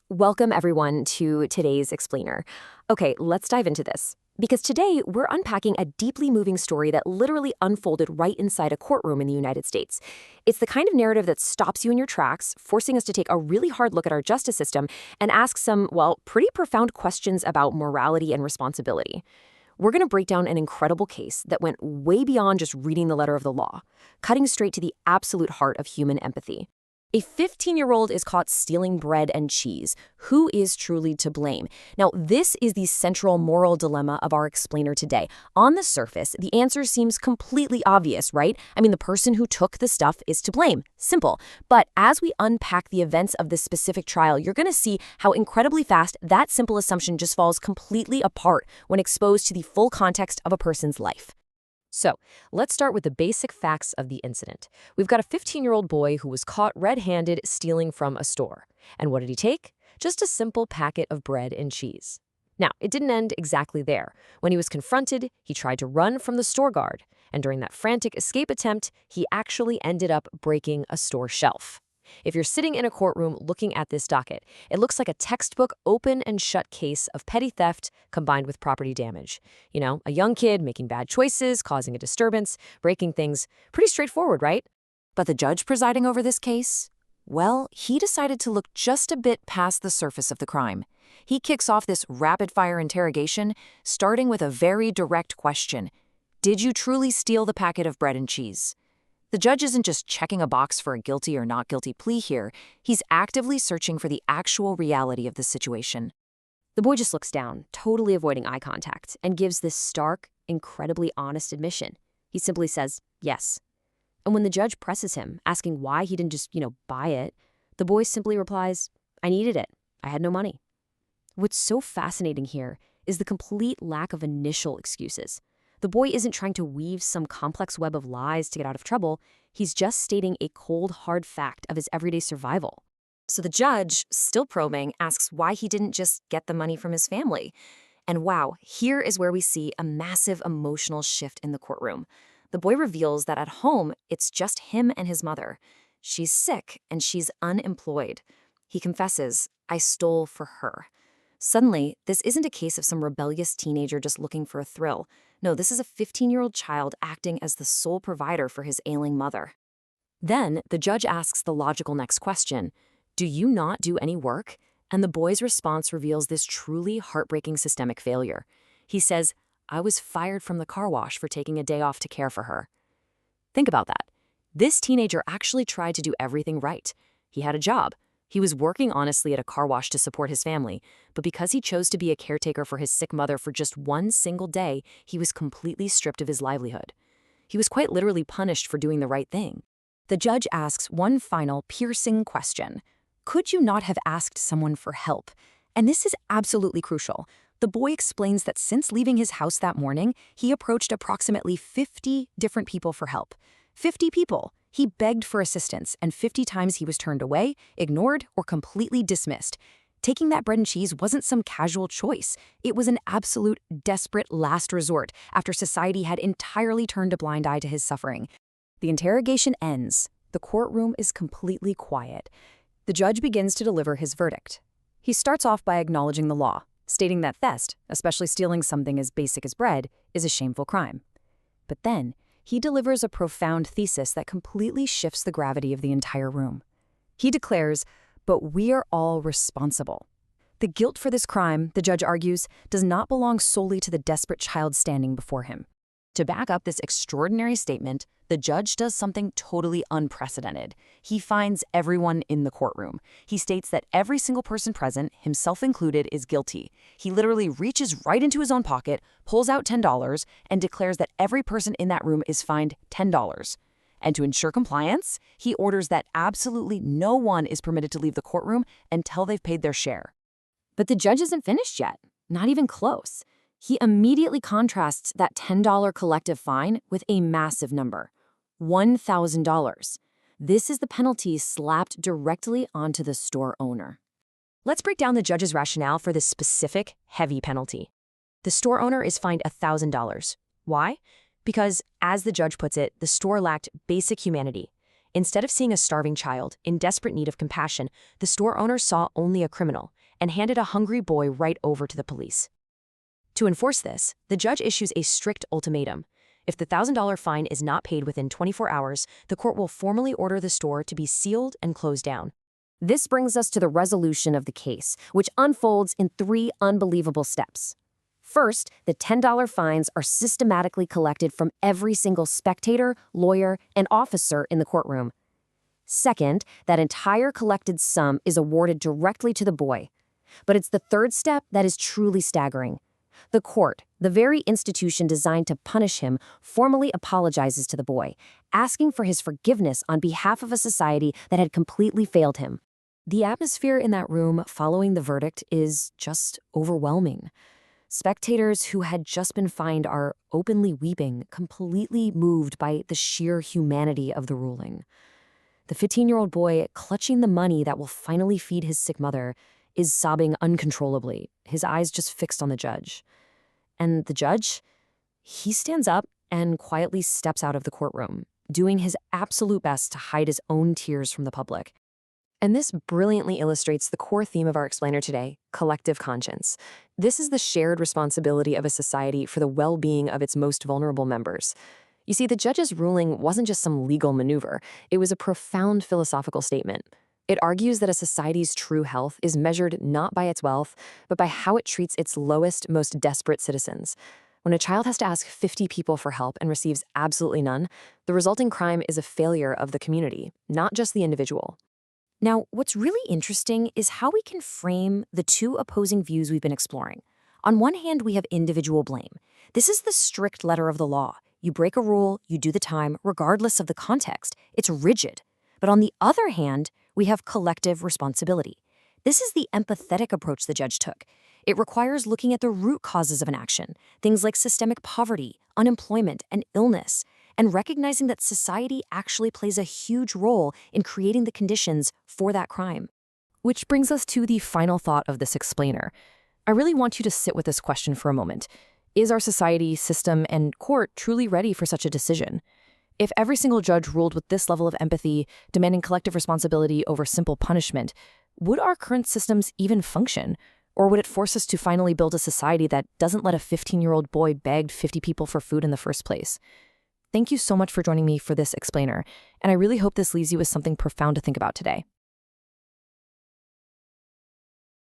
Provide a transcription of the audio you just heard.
Welcome, everyone, to today's Explainer. Okay, let's dive into this. Because today, we're unpacking a deeply moving story that literally unfolded right inside a courtroom in the United States. It's the kind of narrative that stops you in your tracks, forcing us to take a really hard look at our justice system and ask some, well, pretty profound questions about morality and responsibility. We're going to break down an incredible case that went way beyond just reading the letter of the law, cutting straight to the absolute heart of human empathy. A 15-year-old is caught stealing bread and cheese. Who is truly to blame? Now, this is the central moral dilemma of our explainer today. On the surface, the answer seems completely obvious, right? I mean, the person who took the stuff is to blame. Simple. But as we unpack the events of this specific trial, you're going to see how incredibly fast that simple assumption just falls completely apart when exposed to the full context of a person's life. So, let's start with the basic facts of the incident. We've got a 15-year-old boy who was caught red-handed stealing from a store. And what did he take? Just a simple packet of bread and cheese. Now, it didn't end exactly there. When he was confronted, he tried to run from the store guard. And during that frantic escape attempt, he actually ended up breaking a store shelf. If you're sitting in a courtroom looking at this docket, it looks like a textbook open and shut case of petty theft combined with property damage. You know, a young kid making bad choices, causing a disturbance, breaking things. Pretty straightforward, right? But the judge presiding over this case? Well, he decided to look just a bit past the surface of the crime. He kicks off this rapid-fire interrogation, starting with a very direct question. Did you truly steal the packet of bread and cheese? The judge isn't just checking a box for a guilty or not guilty plea here. He's actively searching for the actual reality of the situation. The boy just looks down, totally avoiding eye contact, and gives this stark, incredibly honest admission. He simply says, yes. And when the judge presses him, asking why he didn't just, buy it, the boy simply replies, I needed it. I had no money. What's so fascinating here is the complete lack of initial excuses. The boy isn't trying to weave some complex web of lies to get out of trouble. He's just stating a cold, hard fact of his everyday survival. So the judge, still probing, asks why he didn't just get the money from his family. And wow, here is where we see a massive emotional shift in the courtroom. The boy reveals that at home, it's just him and his mother. She's sick and she's unemployed. He confesses, I stole for her. Suddenly, this isn't a case of some rebellious teenager just looking for a thrill. No, this is a 15-year-old child acting as the sole provider for his ailing mother. Then, the judge asks the logical next question, do you not do any work? And the boy's response reveals this truly heartbreaking systemic failure. He says, I was fired from the car wash for taking a day off to care for her. Think about that. This teenager actually tried to do everything right. He had a job. He was working honestly at a car wash to support his family, but because he chose to be a caretaker for his sick mother for just one single day, he was completely stripped of his livelihood. He was quite literally punished for doing the right thing. The judge asks one final piercing question. Could you not have asked someone for help? And this is absolutely crucial. The boy explains that since leaving his house that morning, he approached approximately 50 different people for help. 50 people. He begged for assistance, and 50 times he was turned away, ignored, or completely dismissed. Taking that bread and cheese wasn't some casual choice. It was an absolute, desperate last resort after society had entirely turned a blind eye to his suffering. The interrogation ends. The courtroom is completely quiet. The judge begins to deliver his verdict. He starts off by acknowledging the law, stating that theft, especially stealing something as basic as bread, is a shameful crime. But then, he delivers a profound thesis that completely shifts the gravity of the entire room. He declares, but we are all responsible. The guilt for this crime, the judge argues, does not belong solely to the desperate child standing before him. To back up this extraordinary statement, the judge does something totally unprecedented. He finds everyone in the courtroom. He states that every single person present, himself included, is guilty. He literally reaches right into his own pocket, pulls out $10, and declares that every person in that room is fined $10. And to ensure compliance, he orders that absolutely no one is permitted to leave the courtroom until they've paid their share. But the judge isn't finished yet, not even close. He immediately contrasts that $10 collective fine with a massive number, $1,000. This is the penalty slapped directly onto the store owner. Let's break down the judge's rationale for this specific, heavy penalty. The store owner is fined $1,000. Why? Because, as the judge puts it, the store lacked basic humanity. Instead of seeing a starving child in desperate need of compassion, the store owner saw only a criminal and handed a hungry boy right over to the police. To enforce this, the judge issues a strict ultimatum. If the $1,000 fine is not paid within 24 hours, the court will formally order the store to be sealed and closed down. This brings us to the resolution of the case, which unfolds in 3 unbelievable steps. First, the $10 fines are systematically collected from every single spectator, lawyer, and officer in the courtroom. Second, that entire collected sum is awarded directly to the boy. But it's the third step that is truly staggering. The court, the very institution designed to punish him, formally apologizes to the boy, asking for his forgiveness on behalf of a society that had completely failed him. The atmosphere in that room following the verdict is just overwhelming. Spectators who had just been fined are openly weeping, completely moved by the sheer humanity of the ruling. The 15-year-old boy, clutching the money that will finally feed his sick mother, is sobbing uncontrollably, his eyes just fixed on the judge. And the judge? He stands up and quietly steps out of the courtroom, doing his absolute best to hide his own tears from the public. And this brilliantly illustrates the core theme of our explainer today, collective conscience. This is the shared responsibility of a society for the well-being of its most vulnerable members. You see, the judge's ruling wasn't just some legal maneuver. It was a profound philosophical statement. It argues that a society's true health is measured not by its wealth, but by how it treats its lowest, most desperate citizens. When a child has to ask 50 people for help and receives absolutely none, the resulting crime is a failure of the community, not just the individual. Now, what's really interesting is how we can frame the 2 opposing views we've been exploring. On one hand, we have individual blame. This is the strict letter of the law. You break a rule, you do the time, regardless of the context. It's rigid. But on the other hand, we have collective responsibility. This is the empathetic approach the judge took. It requires looking at the root causes of an action, things like systemic poverty, unemployment, and illness, and recognizing that society actually plays a huge role in creating the conditions for that crime. Which brings us to the final thought of this explainer. I really want you to sit with this question for a moment. Is our society, system, and court truly ready for such a decision? If every single judge ruled with this level of empathy, demanding collective responsibility over simple punishment, would our current systems even function? Or would it force us to finally build a society that doesn't let a 15-year-old boy beg 50 people for food in the first place? Thank you so much for joining me for this explainer, and I really hope this leaves you with something profound to think about today.